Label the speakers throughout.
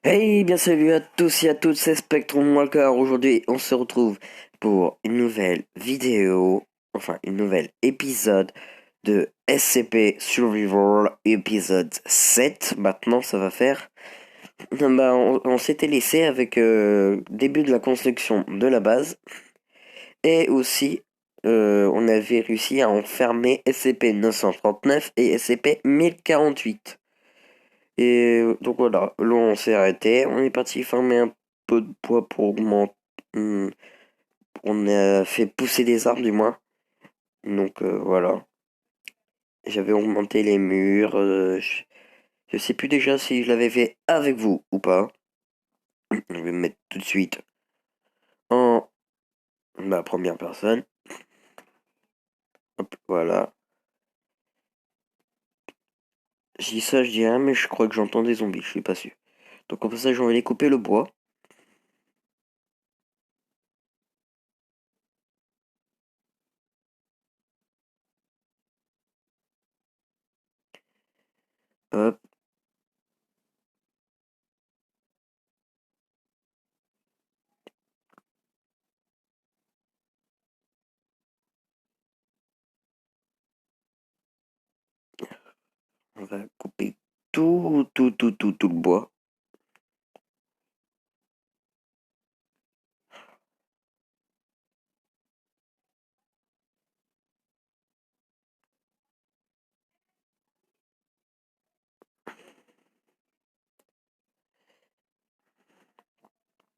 Speaker 1: Hey, bien salut à tous et à toutes, c'est Spectrum Walker. Aujourd'hui, on se retrouve pour une nouvelle vidéo, enfin une nouvelle épisode de SCP Survival, épisode 7. Maintenant, ça va faire. On s'était laissé avec début de la construction de la base et aussi on avait réussi à enfermer SCP-939 et SCP-1048. Et donc voilà, là on s'est arrêté, on est parti farmer un peu de bois pour augmenter. On a fait pousser des arbres du moins. Donc voilà, j'avais augmenté les murs. Je sais plus déjà si je l'avais fait avec vous ou pas. Je vais me mettre tout de suite en ma première personne. Hop, voilà. Je dis ça, je dis rien, mais je crois que j'entends des zombies, je suis pas sûr. Donc comme ça, je vais aller couper le bois. Hop, on va couper tout le bois.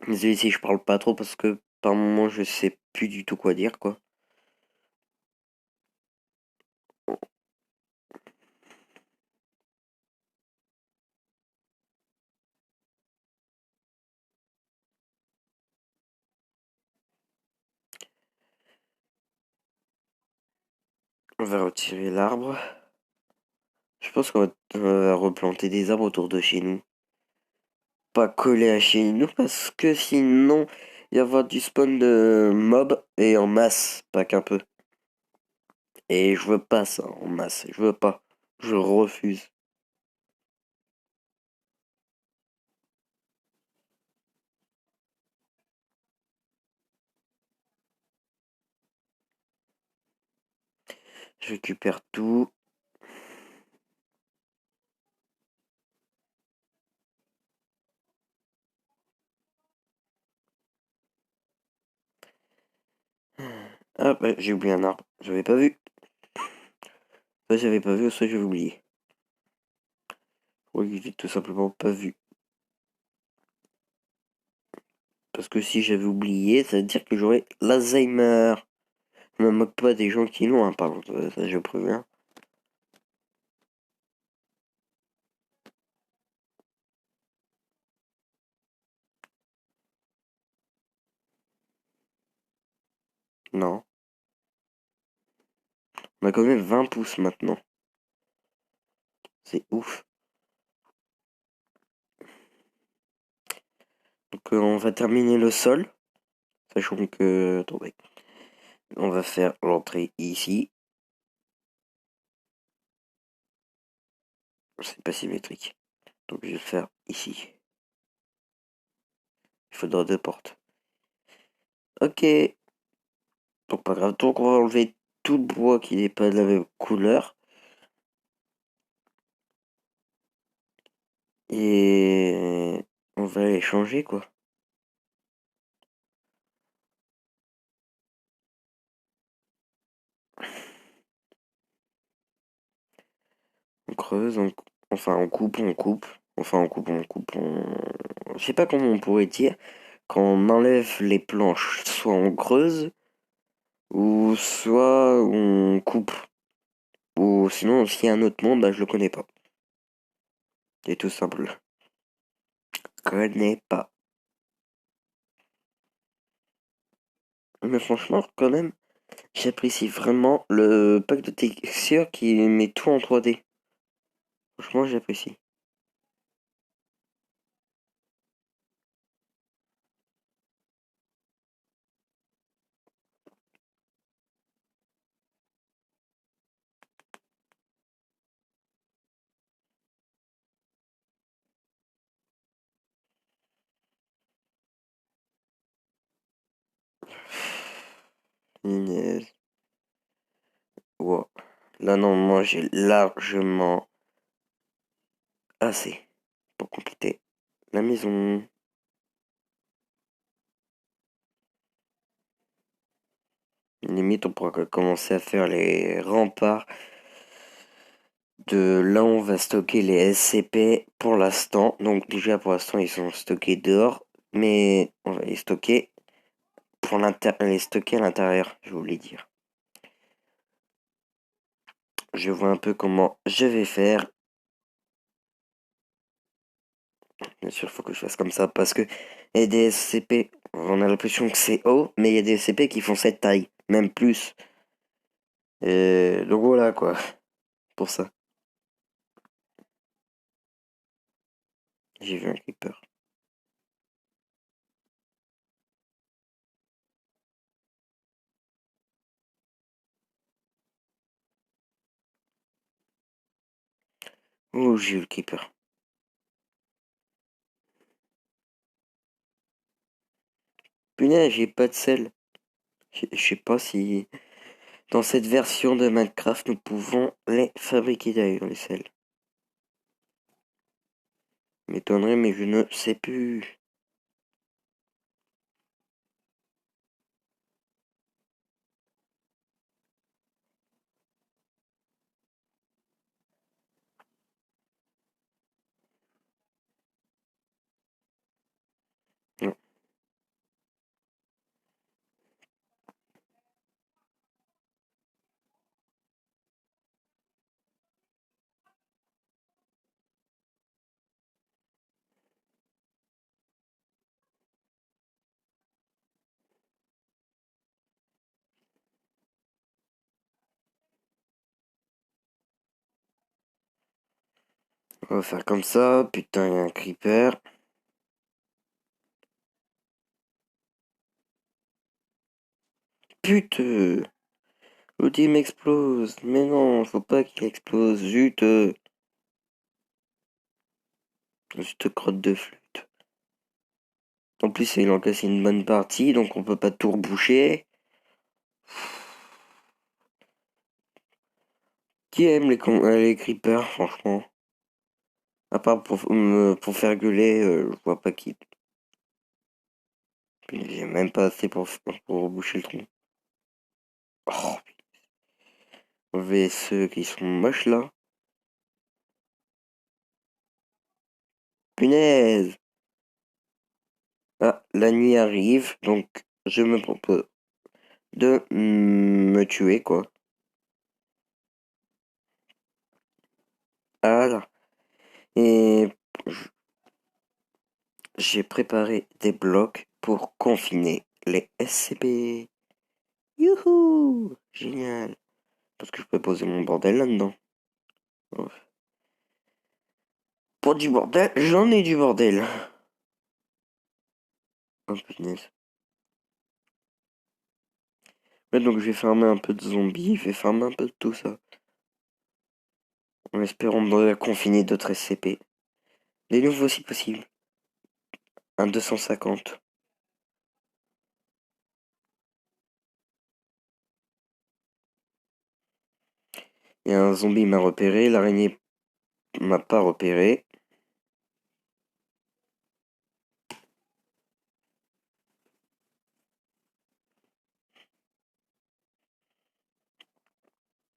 Speaker 1: Désolé si je parle pas trop parce que par moment je sais plus du tout quoi dire quoi. On va retirer l'arbre. Je pense qu'on va replanter des arbres autour de chez nous. Pas coller à chez nous parce que sinon il y avoir du spawn de mobs et en masse, pas qu'un peu. Et je veux pas ça en masse, je veux pas. Je refuse. Je récupère tout. Ah bah j'ai oublié un arbre. J'avais pas vu. Soit j'avais pas vu, soit j'avais oublié. Oui, j'ai tout simplement pas vu. Parce que si j'avais oublié, ça veut dire que j'aurais l'Alzheimer. Je me moque pas des gens qui l'ont, hein, par contre, ça je préviens. Non. On a quand même 20 pouces maintenant. C'est ouf. Donc on va terminer le sol. Sachant que... Attendez. On va faire l'entrée ici. C'est pas symétrique. Donc je vais le faire ici. Il faudra deux portes. Ok. Donc pas grave. Donc on va enlever tout le bois qui n'est pas de la même couleur. Et on va les changer quoi. On creuse, enfin on coupe, on coupe. Enfin on coupe, on coupe, Je sais pas comment on pourrait dire. Quand on enlève les planches, soit on creuse, ou soit on coupe. Ou sinon, s'il y a un autre monde, bah, je le connais pas. C'est tout simple. Connais pas. Mais franchement, quand même, j'apprécie vraiment le pack de texture qui met tout en 3D. Franchement, j'apprécie. Punaise. Wow. Là, non, moi, j'ai largement assez pour compléter la maison. Limite, on pourra commencer à faire les remparts de là où on va stocker les SCP pour l'instant. Donc déjà pour l'instant ils sont stockés dehors, mais on va les stocker les stocker à l'intérieur, je voulais dire. Je vois un peu comment je vais faire. Bien sûr, il faut que je fasse comme ça parce que il y a des SCP, on a l'impression que c'est haut, mais il y a des SCP qui font cette taille, même plus. Et donc voilà quoi, pour ça. J'ai vu un creeper. Oh, j'ai vu le creeper. Punaise, j'ai pas de sel. Je sais pas si dans cette version de Minecraft, nous pouvons les fabriquer d'ailleurs, les sels. M'étonnerait, mais je ne sais plus. Non. On va faire comme ça. Putain, il y a un creeper. Putain, l'outil m'explose. Mais non, faut pas qu'il explose. Zut. Juste crotte de flûte. En plus, il en casse une bonne partie, donc on peut pas tout reboucher. Qui aime les creepers, franchement? À part pour faire gueuler, je vois pas qui. Puis j'ai même pas assez pour boucher le trou. Oh, enlever ceux qui sont moches là. Punaise! Ah, la nuit arrive, donc je me propose de me tuer, quoi. Alors, et j'ai préparé des blocs pour confiner les SCP. Youhou! Génial! Parce que je peux poser mon bordel là-dedans. Oh. Pour du bordel, j'en ai du bordel. Oh punaise. Ouais, donc je vais farmer un peu de zombies, je vais farmer un peu de tout ça. En espérant de confiner d'autres SCP. Des nouveaux si possible. Un 250. Et un zombie m'a repéré, l'araignée m'a pas repéré.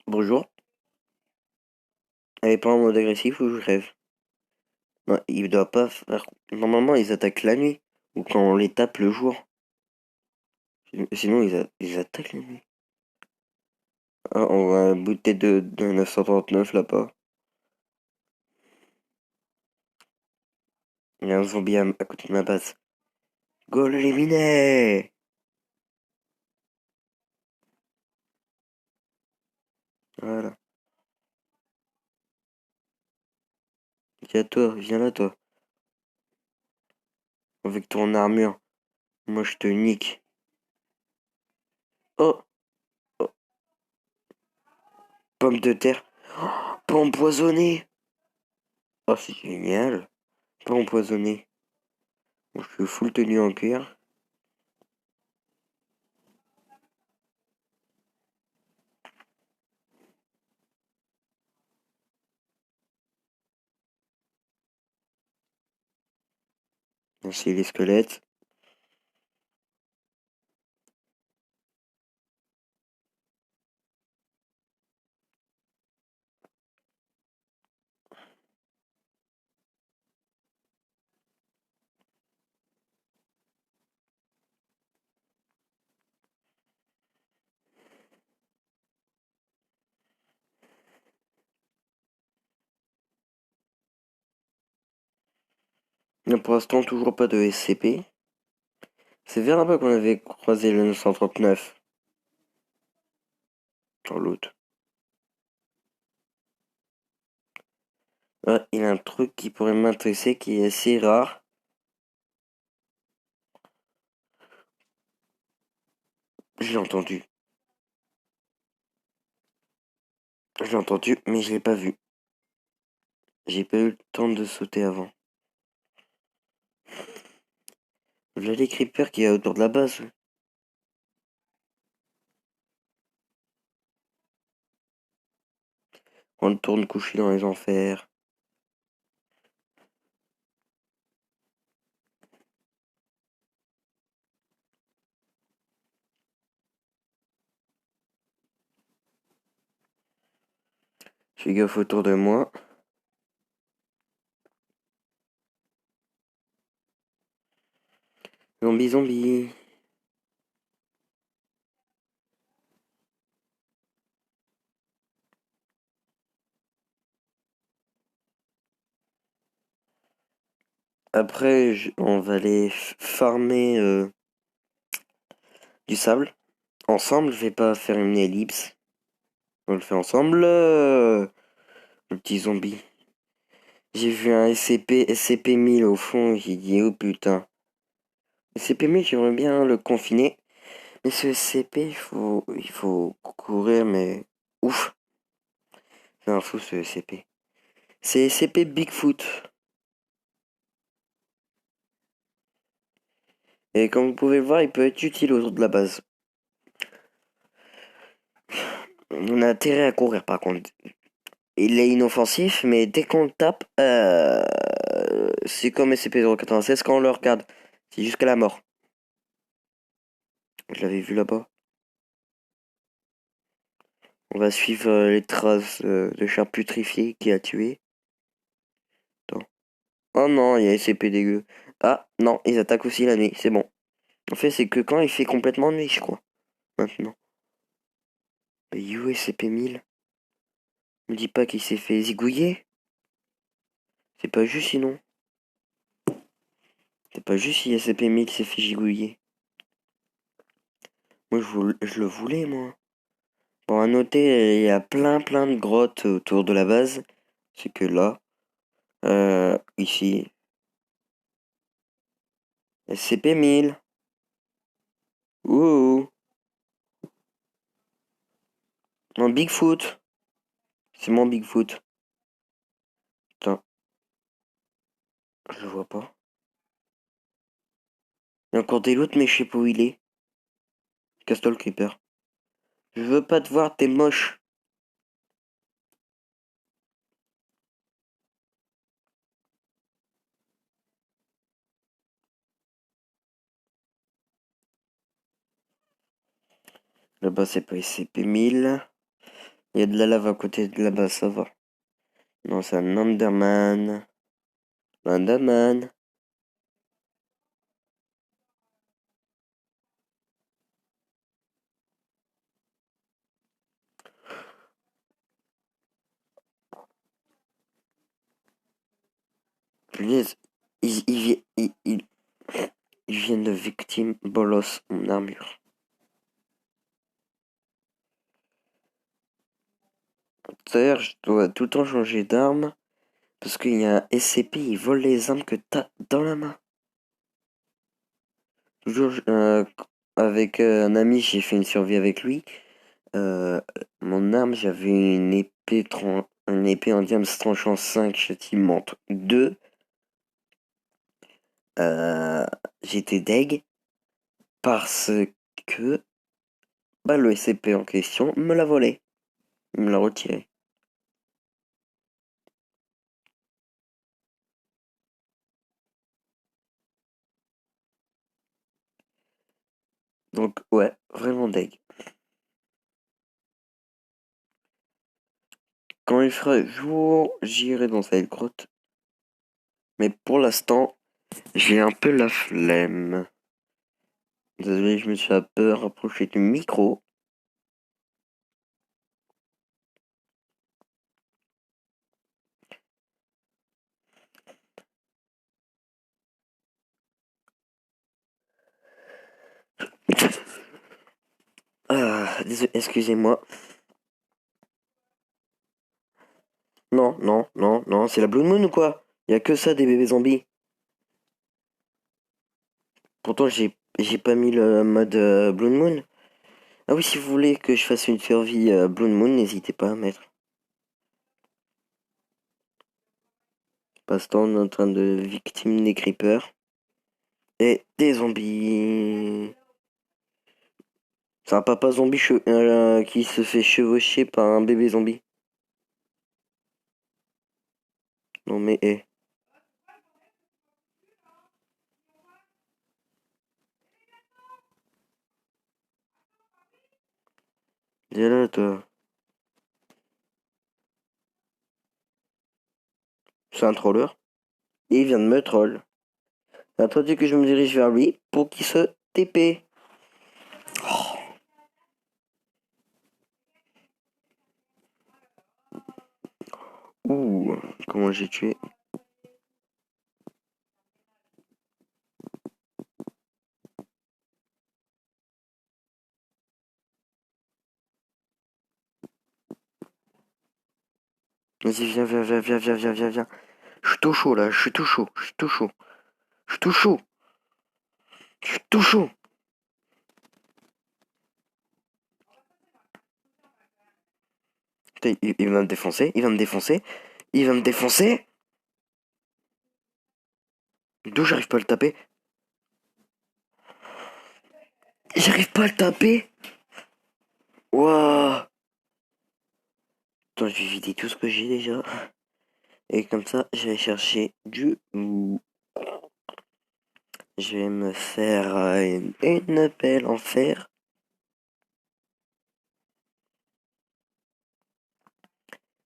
Speaker 1: Bonjour. Elle est pas en mode agressif ou je rêve? Non, il doit pas faire. Normalement, ils attaquent la nuit. Ou quand on les tape le jour. Sinon, ils attaquent la nuit. Ah, on voit un bout de tête de 939 là-bas. Il y a un zombie à côté de ma base. Go l'éliminer! Voilà. Viens toi, viens là toi. Avec ton armure. Moi je te nique. Oh, oh, pomme de terre. Oh, pas empoisonné. Oh c'est génial. Pas empoisonné. Bon, je suis full tenue en cuir. C'est les squelettes. Mais pour l'instant, toujours pas de SCP. C'est vers là-bas qu'on avait croisé le 939. Dans l'autre. Ah, il y a un truc qui pourrait m'intéresser qui est assez rare. Je l'ai entendu. Je l'ai entendu, mais je l'ai pas vu. J'ai pas eu le temps de sauter avant. Voilà les creepers qu'il y a autour de la base. On tourne couché dans les enfers. Je fais gaffe autour de moi. Zombie, zombie. Après, on va aller farmer du sable. Ensemble, je vais pas faire une ellipse. On le fait ensemble. Le petit zombie. J'ai vu un SCP-1000 au fond. J'ai dit, oh putain. SCP-1000, j'aimerais bien le confiner. Mais ce SCP, il faut courir, mais ouf. C'est un fou ce SCP. C'est SCP Bigfoot. Et comme vous pouvez le voir, il peut être utile autour de la base. On a intérêt à courir par contre. Il est inoffensif, mais dès qu'on le tape, c'est comme SCP-096 quand on le regarde. C'est jusqu'à la mort. Je l'avais vu là-bas. On va suivre les traces de chat putrifié qui a tué. Attends. Oh non, il y a SCP dégueu. Ah non, ils attaquent aussi la nuit, c'est bon. En fait, c'est que quand il fait complètement nuit, je crois. Maintenant. Mais you SCP-1000. Me dis pas qu'il s'est fait zigouiller. C'est pas juste sinon. C'est pas juste si SCP-1000 s'est fait gigouiller. Moi, je le voulais, moi. Bon, à noter, il y a plein de grottes autour de la base. C'est que là, ici, SCP-1000. Ouh, mon Bigfoot. C'est mon Bigfoot. Putain, je le vois pas. Il y a encore des loot, mais je sais pas où il est. Casse-toi le creeper. Je veux pas te voir, t'es moche. Là-bas, c'est pas SCP-1000. Il y a de la lave à côté de là-bas, ça va. Non, c'est un Enderman. Enderman. Punaise, ils viennent de victime bolos mon armure. D'ailleurs, je dois tout le temps changer d'arme. Parce qu'il y a un SCP, il vole les armes que t'as dans la main. Toujours avec un ami, j'ai fait une survie avec lui. Euh, Mon arme, j'avais une épée en diamant tranchant 5 châtiment 2. J'étais deg parce que bah, le SCP en question me l'a volé. Il me l'a retiré. Donc ouais, vraiment deg. Quand il fera jour, j'irai dans cette grotte. Mais pour l'instant, j'ai un peu la flemme. Désolé, je me suis un peu rapproché du micro. Ah, désolé, excusez-moi. Non, non, non, non, c'est la Blue Moon ou quoi? Y a que ça des bébés zombies. Pourtant, j'ai pas mis le mode Blue Moon. Ah oui, si vous voulez que je fasse une survie Blue Moon, n'hésitez pas à mettre. Passe-temps, on est en train de victime des creepers. Et des zombies. C'est un papa zombie qui se fait chevaucher par un bébé zombie. Non mais viens là toi. C'est un troller. Et il vient de me troll. Il a attendu que je me dirige vers lui pour qu'il se TP. Ouh, comment j'ai tué. Vas-y, viens, viens, viens, viens, viens, viens, viens, viens. Je suis tout chaud là, je suis tout chaud, je suis tout chaud. Je suis tout chaud, je suis tout chaud. Putain, il va me défoncer, il va me défoncer, il va me défoncer. D'où j'arrive pas à le taper? J'arrive pas à le taper. Waouh. Attends, je vais vider tout ce que j'ai déjà. Et comme ça, je vais chercher du loup. Je vais me faire une pelle en fer.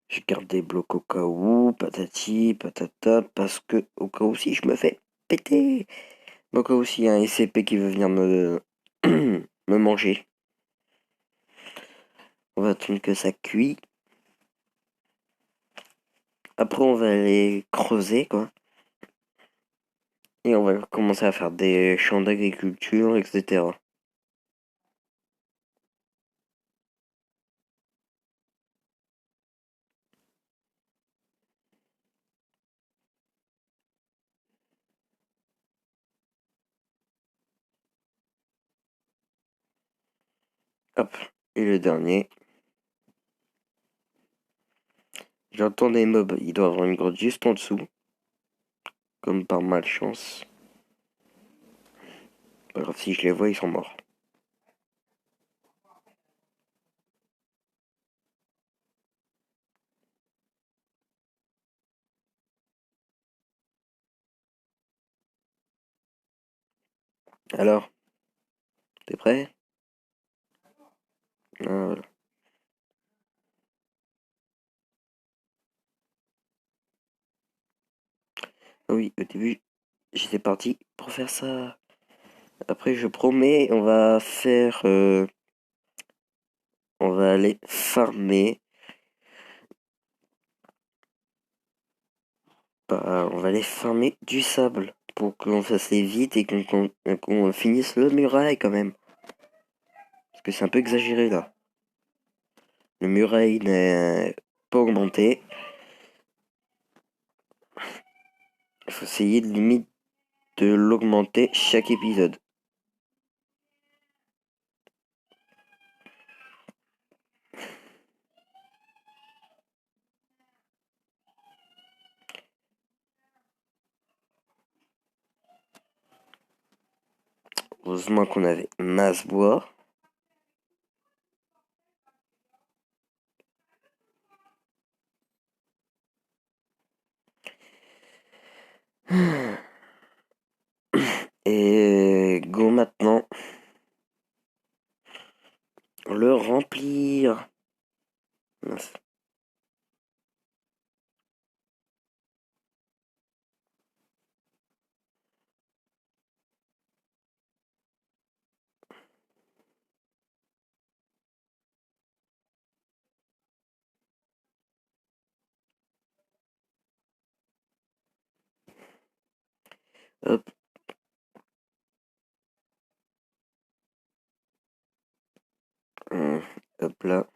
Speaker 1: Je garde des blocs au cas où, patati, patata, parce que au cas où si je me fais péter. Au cas où s'il y a un SCP qui veut venir me manger. On va attendre que ça cuit. Après, on va aller creuser, quoi. Et on va commencer à faire des champs d'agriculture, etc. Hop. Et le dernier. J'entends des mobs. Il doit y avoir une grotte juste en dessous. Comme par malchance. Pas grave, si je les vois, ils sont morts. Alors, t'es prêt? Ah, voilà. Ah oui, au début, j'étais parti pour faire ça. Après, je promets, on va faire... on va aller farmer. Bah, on va aller farmer du sable pour qu'on fasse les vite et qu'on finisse le muraille quand même. Parce que c'est un peu exagéré là. Le muraille n'est pas augmenté. Il faut essayer de limite de l'augmenter chaque épisode. Heureusement qu'on avait masse bois. Et go maintenant. le remplir. Mince. Hop. Hop là.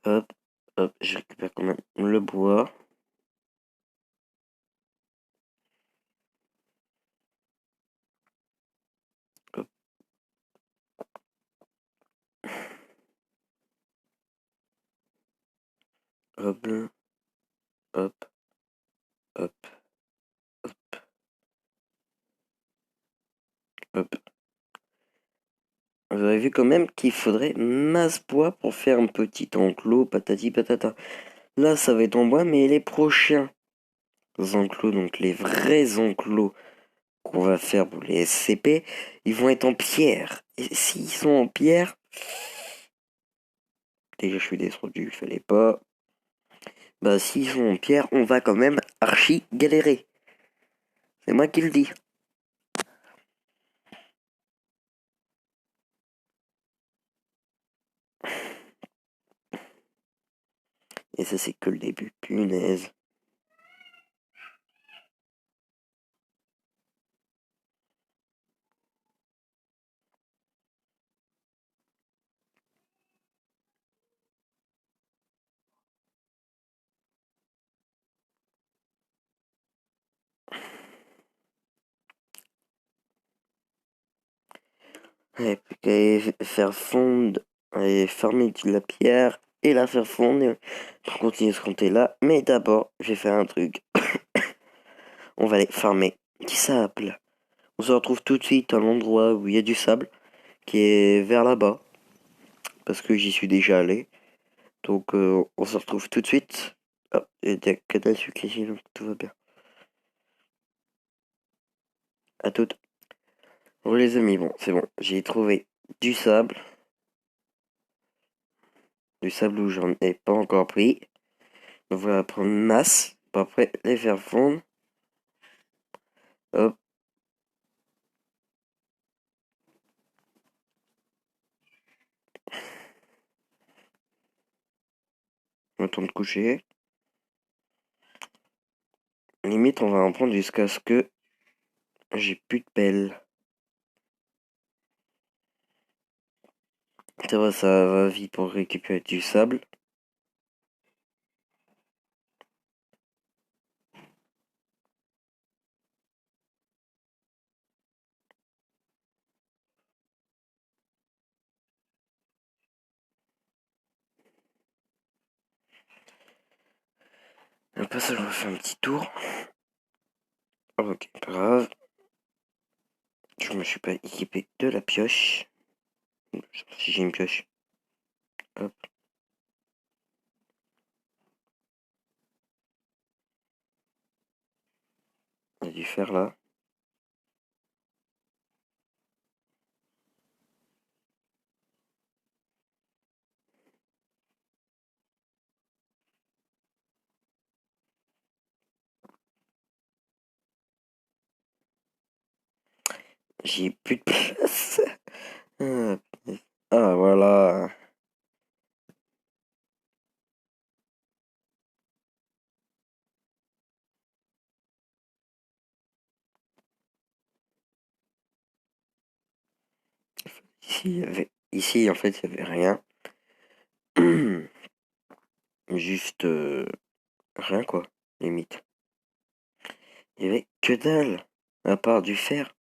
Speaker 1: Hop. Hop. Je récupère quand même le bois. Hop. Hop. Hop. Hop. Hop. Vous avez vu quand même qu'il faudrait masse bois pour faire un petit enclos, patati patata. Là, ça va être en bois, mais les prochains enclos, donc les vrais enclos qu'on va faire pour les SCP, ils vont être en pierre. Et s'ils sont en pierre, déjà je suis descendu, il fallait pas. Bah s'ils sont en pierre, on va quand même archi galérer. C'est moi qui le dis. Et ça c'est que le début, punaise. Et puis qu'à faire fondre et farmer de la pierre et la faire fondre pour continuer ce compter là. Mais d'abord, je vais faire un truc. On va aller farmer du sable. On se retrouve tout de suite à l'endroit où il y a du sable, qui est vers là-bas, parce que j'y suis déjà allé. Donc on se retrouve tout de suite. Ah, il y a des que dalle sucre ici, donc tout va bien. À toutes. Bon les amis, bon, c'est bon. J'ai trouvé du sable. Du sable où j'en ai pas encore pris. Donc voilà, prendre une masse. Pour après les faire fondre. Hop. Le temps de coucher. Limite, on va en prendre jusqu'à ce que j'ai plus de pelle. Ça va vite pour récupérer du sable. Après ça, je refais un petit tour. Ok, pas grave. Je me suis pas équipé de la pioche. Si j'ai une pioche. Hop. Il y a du fer là. J'ai plus de place. Ah, ah, voilà. Ici en fait, il y avait rien. Juste rien quoi, limite. Il y avait que dalle. À part du fer.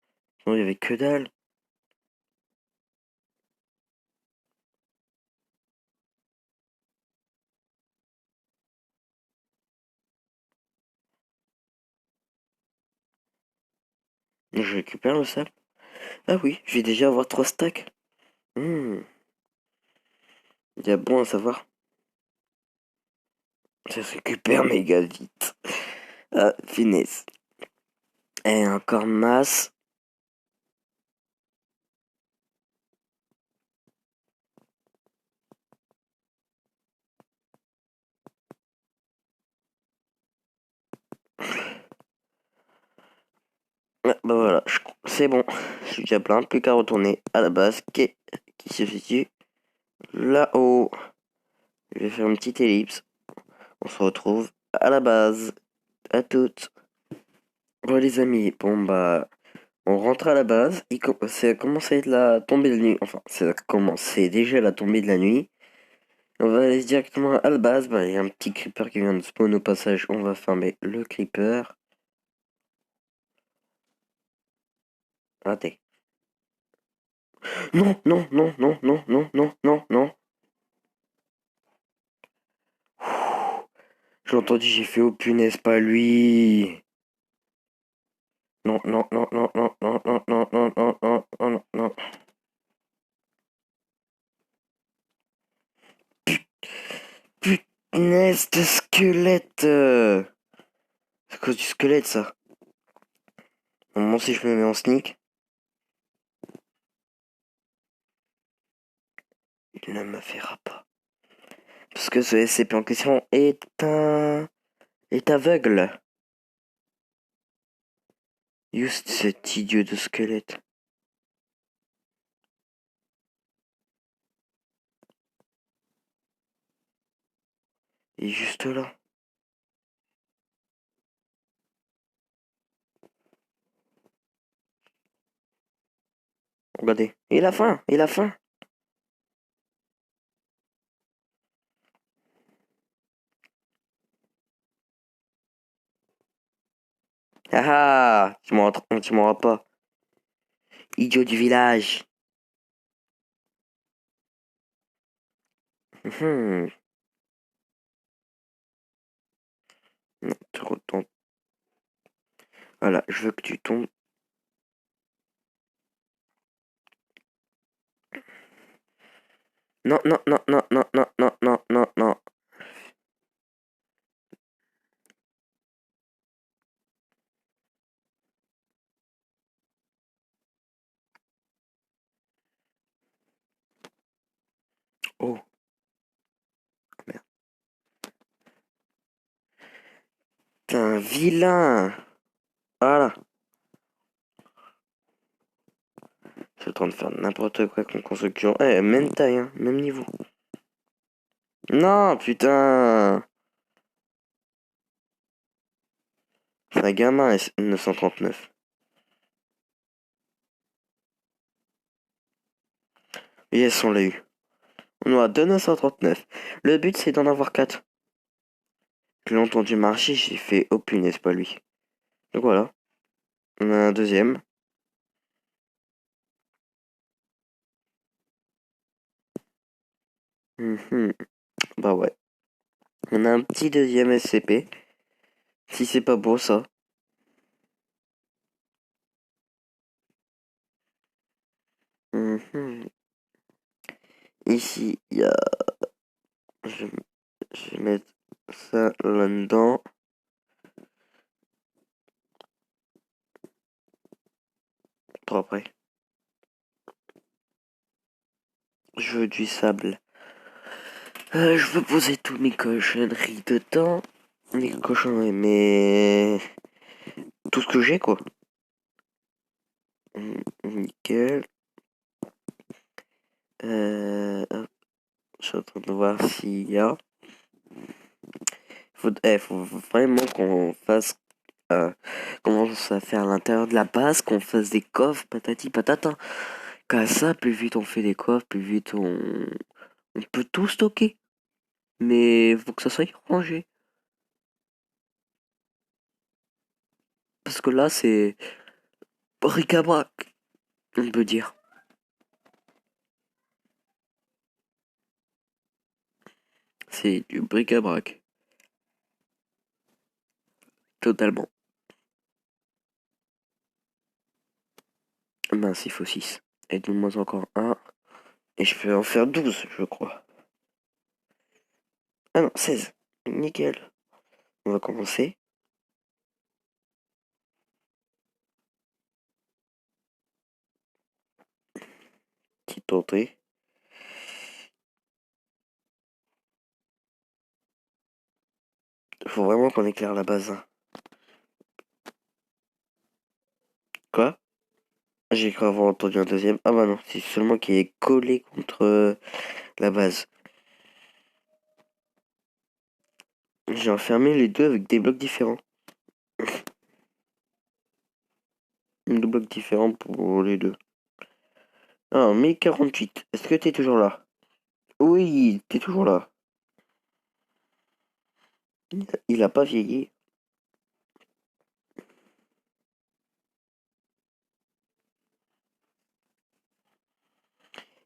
Speaker 1: Non, il y avait que dalle. Je récupère le sable. Ah oui, je vais déjà avoir 3 stacks. Hmm, il y a bon à savoir. Ça se récupère méga vite. Ah, finesse. Et encore masse. Ah, bah voilà, c'est bon. Je suis déjà plein, plus qu'à retourner à la base qui se situe là-haut. Je vais faire une petite ellipse. On se retrouve à la base. À toutes. Bon les amis, bon bah on rentre à la base. Ça commence à être la tombée de la nuit. Enfin, ça commence, c'est déjà la tombée de la nuit. On va aller directement à la base. Bah, il y a un petit creeper qui vient de spawn au passage. On va fermer le creeper. Raté. Non, non, non, non, non, non, non, non, non. J'ai entendu, j'ai fait oh punaise, pas lui. Non, non, non, non, non, non, non, non, non, non, non, non, non. Punaise de squelette. C'est à cause du squelette, ça. Moi, si je me mets en sneak, il ne me verra pas. Parce que ce SCP en question est aveugle. Juste cet idiot de squelette. Il est juste là. Regardez. Il a faim, il a faim. Ah ah, tu m'auras pas. Idiot du village. Hmm. Non, tu retournes. Voilà, je veux que tu tombes. Non, non, non, non, non, non, non, non, non, non. Oh, merde. T'es un vilain. Voilà. Je suis en train de faire n'importe quoi comme construction. Eh, même taille, hein, même niveau. Non, putain. C'est un gamin, 939. Yes, on l'a eu. On en a 2 939. Le but, c'est d'en avoir 4. Je l'ai entendu marcher, j'ai fait oh punaise, pas lui. Donc voilà. On a un deuxième. Mhm. Bah ouais. On a un petit deuxième SCP. Si c'est pas beau ça. Mhm. Ici, il y a. Je, je vais mettre ça là-dedans. Pour après. Je veux du sable. Je veux poser tous mes cochonneries dedans. Mes cochonneries, mais. Tout ce que j'ai, quoi. Nickel. Hop, je suis en train de voir s'il y a. Faut vraiment qu'on fasse. Commence à faire à l'intérieur de la base, qu'on fasse des coffres, patati patata. Comme ça, plus vite on fait des coffres, plus vite on peut tout stocker. Mais faut que ça soit rangé. Parce que là, c'est bric-à-brac, on peut dire. C'est du bric-à-brac. Totalement. Mince, il faut 6. Et donne-moi encore un. Et je peux en faire 12, je crois. Ah non, 16. Nickel. On va commencer. Petite entrée. Faut vraiment qu'on éclaire la base, hein. Quoi? J'ai cru avoir entendu un deuxième. Ah bah non, c'est seulement qui est collé contre la base. J'ai enfermé les deux avec des blocs différents. Deux blocs différents pour les deux. Ah, 1048. Est-ce que t'es toujours là? Oui, t'es toujours là. Il a pas vieilli.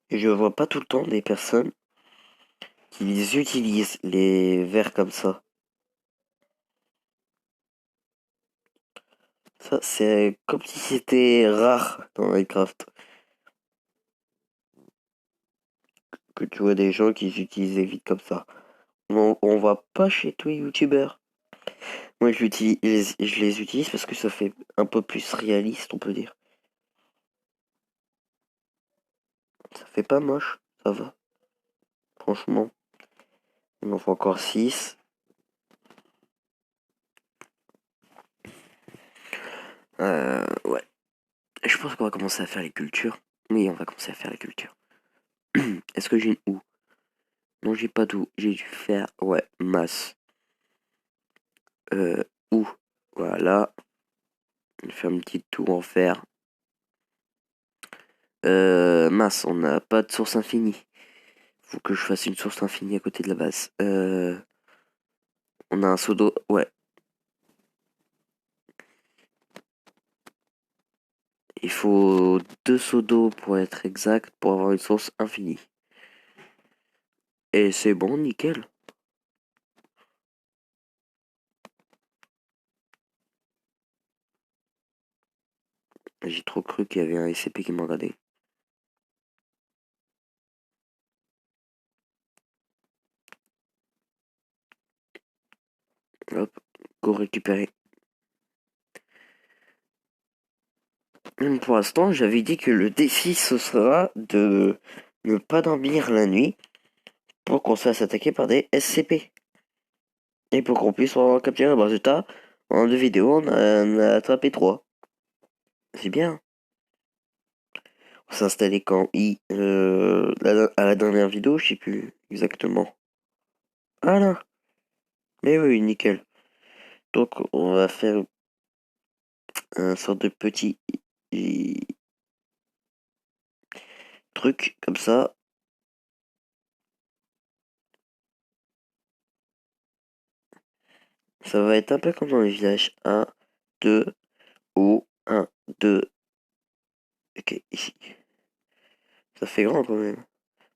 Speaker 1: Et je vois pas tout le temps des personnes qui utilisent les verres comme ça. Ça, c'est comme si c'était rare dans Minecraft. Que tu vois des gens qui utilisaient vite comme ça. On va pas chez tous les youtubeurs. Moi, je les utilise parce que ça fait un peu plus réaliste, on peut dire. Ça fait pas moche, ça va. Franchement. Il m'en faut encore 6. Ouais. Je pense qu'on va commencer à faire les cultures. Oui, on va commencer à faire les cultures. Est-ce que j'ai une ou? Non, j'ai pas d'où. J'ai dû faire, ouais, masse. Ou. Voilà. Je vais faire une petite tour en fer. Masse, on n'a pas de source infinie. Faut que je fasse une source infinie à côté de la base. On a un seau d'eau. Ouais. Il faut 2 seaux d'eau pour être exact, pour avoir une source infinie. Et c'est bon, nickel. J'ai trop cru qu'il y avait un SCP qui m'a regardé. Hop, go récupérer. Pour l'instant, j'avais dit que le défi, ce sera de ne pas dormir la nuit pour qu'on se fasse attaquer par des SCP. Et pour qu'on puisse en capturer le résultat, en 2 vidéos, on a attrapé 3. C'est bien. On s'est installé quand à la dernière vidéo, je sais plus exactement. Ah là. Mais oui, nickel. Donc, on va faire un sorte de petit truc comme ça. Ça va être un peu comme dans les villages. 1, 2, haut, 1, 2. Ok, ici. Ça fait grand quand même.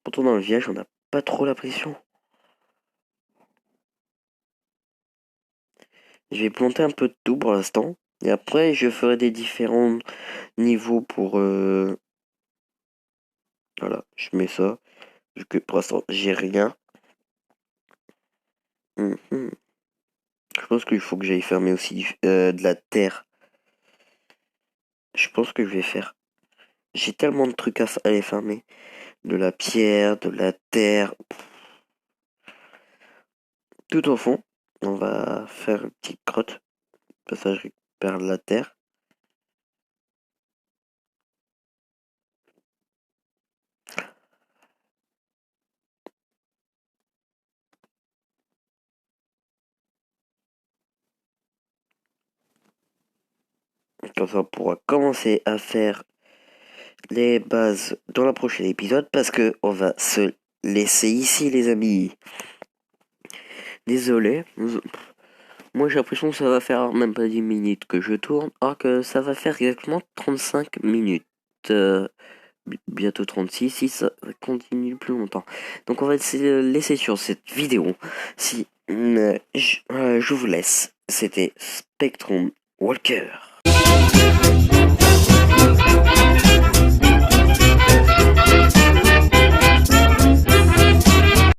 Speaker 1: Pourtant dans le village, on n'a pas trop la pression. Je vais planter un peu de tout pour l'instant. Et après, je ferai des différents niveaux pour... Voilà, je mets ça. Vu que pour l'instant, j'ai rien. Mhm. Je pense qu'il faut que j'aille fermer aussi de la terre. Je pense que je vais faire. J'ai tellement de trucs à aller fermer. De la pierre, de la terre. Tout au fond, on va faire une petite grotte. Comme ça, je récupère de la terre. Comme ça, on pourra commencer à faire les bases dans le prochain épisode. Parce que on va se laisser ici, les amis. Désolé. Moi, j'ai l'impression que ça va faire même pas 10 minutes que je tourne. Or que ça va faire exactement 35 minutes. Bientôt 36 si ça continue plus longtemps. Donc on va se laisser sur cette vidéo. Si je vous laisse. C'était Spectrum Walker.